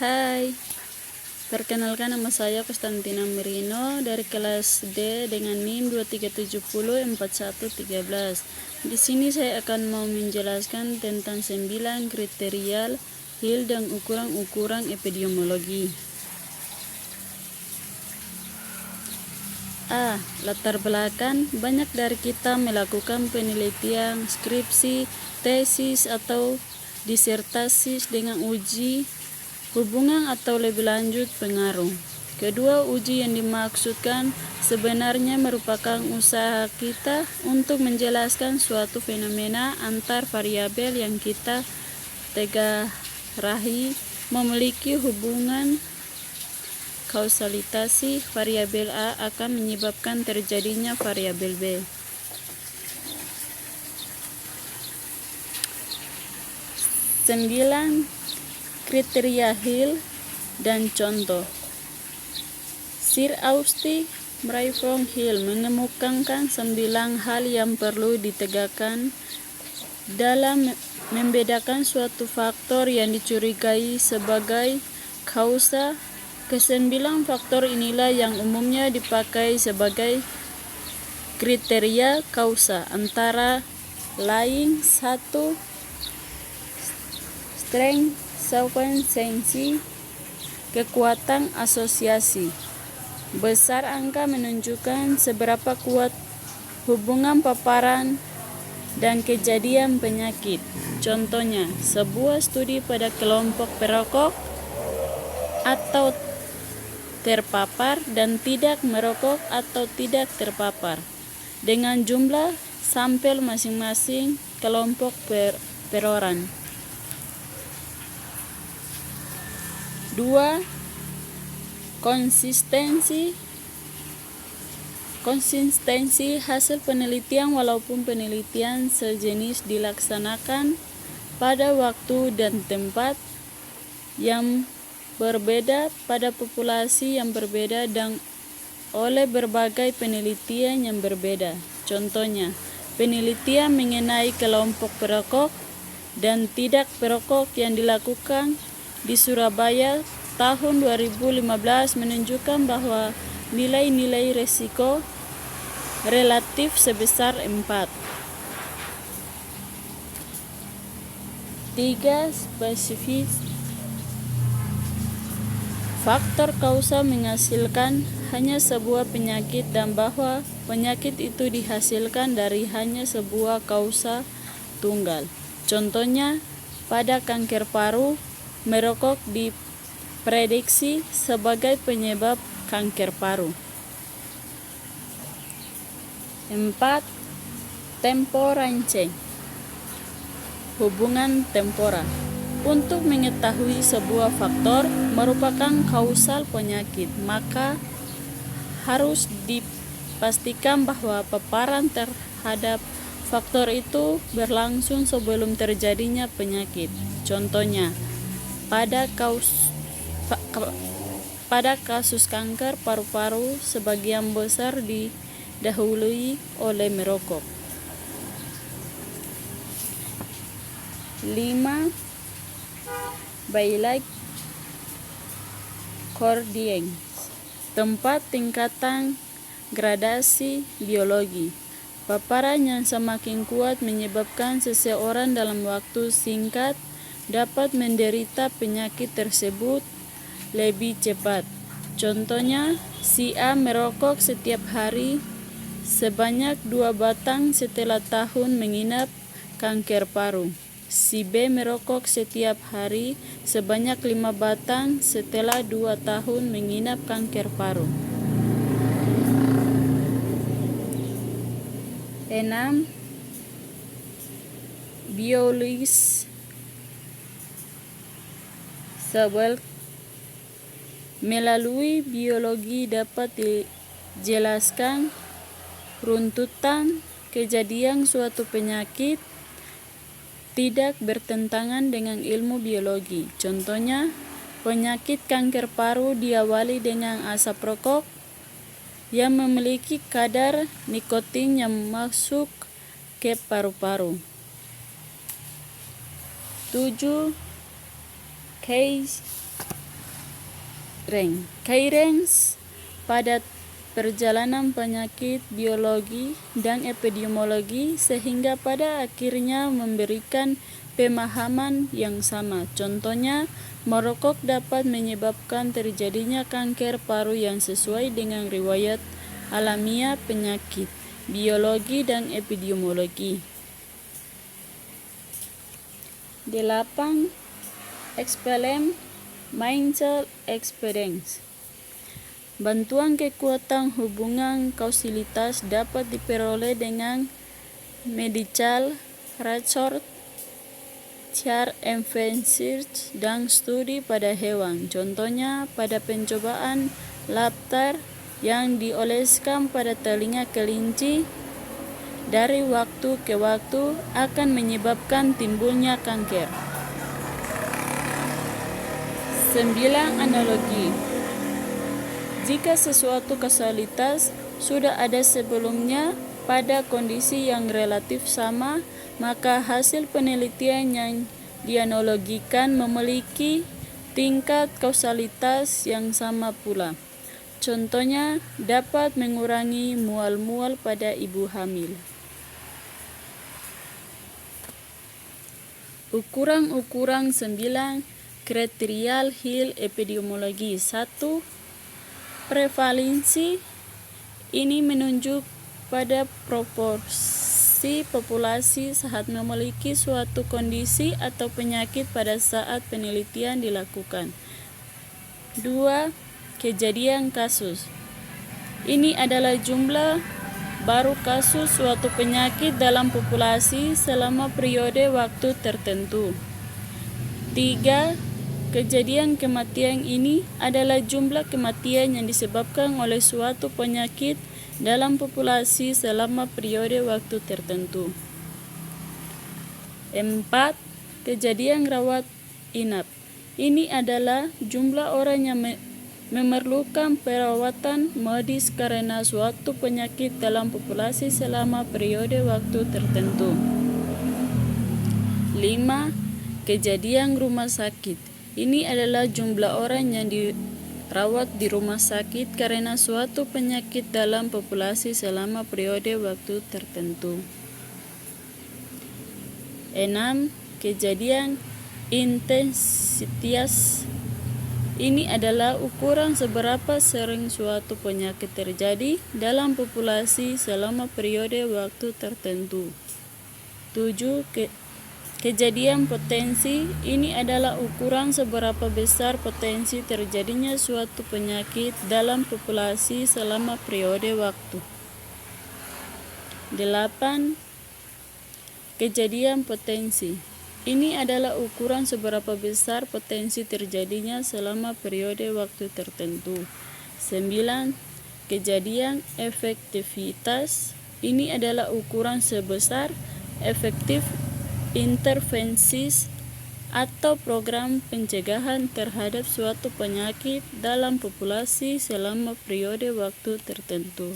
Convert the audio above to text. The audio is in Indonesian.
Hai, perkenalkan nama saya Konstantina Merino dari kelas D dengan NIM 23704113. Di sini saya akan mau menjelaskan tentang 9 kriteria Hill dan ukuran-ukuran epidemiologi. A. Latar belakang. Banyak dari kita melakukan penelitian, skripsi, tesis, atau disertasi dengan uji hubungan atau lebih lanjut pengaruh. Kedua, uji yang dimaksudkan sebenarnya merupakan usaha kita untuk menjelaskan suatu fenomena antar variabel yang kita tegarahi memiliki hubungan kausalitasi. Variabel A akan menyebabkan terjadinya variabel B. Sembilan kriteria Hill dan contoh. Sir Austin Brayford Hill mengemukakan 9 hal yang perlu ditegakkan dalam membedakan suatu faktor yang dicurigai sebagai kausa. Kesembilan faktor inilah yang umumnya dipakai sebagai kriteria kausa, antara lain: 1. Strength sequensi, kekuatan asosiasi. Besar angka menunjukkan seberapa kuat hubungan paparan dan kejadian penyakit. Contohnya, sebuah studi pada kelompok perokok atau terpapar dan tidak merokok atau tidak terpapar dengan jumlah sampel masing-masing kelompok per orang. 2. Konsistensi hasil penelitian. Walaupun penelitian sejenis dilaksanakan pada waktu dan tempat yang berbeda pada populasi yang berbeda dan oleh berbagai penelitian yang berbeda. Contohnya, penelitian mengenai kelompok perokok dan tidak perokok yang dilakukan di Surabaya tahun 2015 menunjukkan bahwa nilai-nilai risiko relatif sebesar 4. 3. Spesifik. Faktor kausa menghasilkan hanya sebuah penyakit dan bahwa penyakit itu dihasilkan dari hanya sebuah kausa tunggal. Contohnya, pada kanker paru, merokok diprediksi sebagai penyebab kanker paru. 4. Tempo ranging. Hubungan temporal. Untuk mengetahui sebuah faktor merupakan kausal penyakit, maka harus dipastikan bahwa paparan terhadap faktor itu berlangsung sebelum terjadinya penyakit. Contohnya, pada kasus kanker paru-paru, sebagian besar didahului oleh merokok. 5. Biological coordinates. Tempat tingkatan gradasi biologi. Paparan yang semakin kuat menyebabkan seseorang dalam waktu singkat dapat menderita penyakit tersebut lebih cepat. Contohnya, si A merokok setiap hari sebanyak 2 batang setelah tahun menginap kanker paru. Si B merokok setiap hari sebanyak 5 batang setelah 2 tahun menginap kanker paru. 6. Biologis sebel. Melalui biologi dapat dijelaskan runtutan kejadian suatu penyakit tidak bertentangan dengan ilmu biologi. Contohnya, penyakit kanker paru diawali dengan asap rokok yang memiliki kadar nikotin yang masuk ke paru-paru. 7. Case Kairengs pada perjalanan penyakit biologi dan epidemiologi sehingga pada akhirnya memberikan pemahaman yang sama. Contohnya, merokok dapat menyebabkan terjadinya kanker paru yang sesuai dengan riwayat alamiah penyakit biologi dan epidemiologi. 8. Explain Mental Experience. Bantuan kekuatan hubungan kausalitas dapat diperoleh dengan medical research, research dan studi pada hewan. Contohnya, pada pencobaan laptar yang dioleskan pada telinga kelinci dari waktu ke waktu akan menyebabkan timbulnya kanker. 9. Analogi. Jika sesuatu kausalitas sudah ada sebelumnya pada kondisi yang relatif sama, maka hasil penelitian yang dianalogikan memiliki tingkat kausalitas yang sama pula. Contohnya, dapat mengurangi mual-mual pada ibu hamil. Ukuran-ukuran 9 kriteria Hill epidemiologi. 1. Prevalensi. Ini menunjuk pada proporsi populasi saat memiliki suatu kondisi atau penyakit pada saat penelitian dilakukan. 2. Kejadian kasus. Ini adalah jumlah baru kasus suatu penyakit dalam populasi selama periode waktu tertentu. 3. Kejadian kematian. Ini adalah jumlah kematian yang disebabkan oleh suatu penyakit dalam populasi selama periode waktu tertentu. 4. Kejadian rawat inap. Ini adalah jumlah orang yang memerlukan perawatan medis karena suatu penyakit dalam populasi selama periode waktu tertentu. 5. Kejadian rumah sakit. Ini adalah jumlah orang yang dirawat di rumah sakit karena suatu penyakit dalam populasi selama periode waktu tertentu. 6. Kejadian intensitas. Ini adalah ukuran seberapa sering suatu penyakit terjadi dalam populasi selama periode waktu tertentu. 7. Kejadian potensi. Ini adalah ukuran seberapa besar potensi terjadinya suatu penyakit dalam populasi selama periode waktu. 8. Kejadian potensi. Ini adalah ukuran seberapa besar potensi terjadinya selama periode waktu tertentu. 9. Kejadian efektivitas. Ini adalah ukuran sebesar efektif intervensi atau program pencegahan terhadap suatu penyakit dalam populasi selama periode waktu tertentu.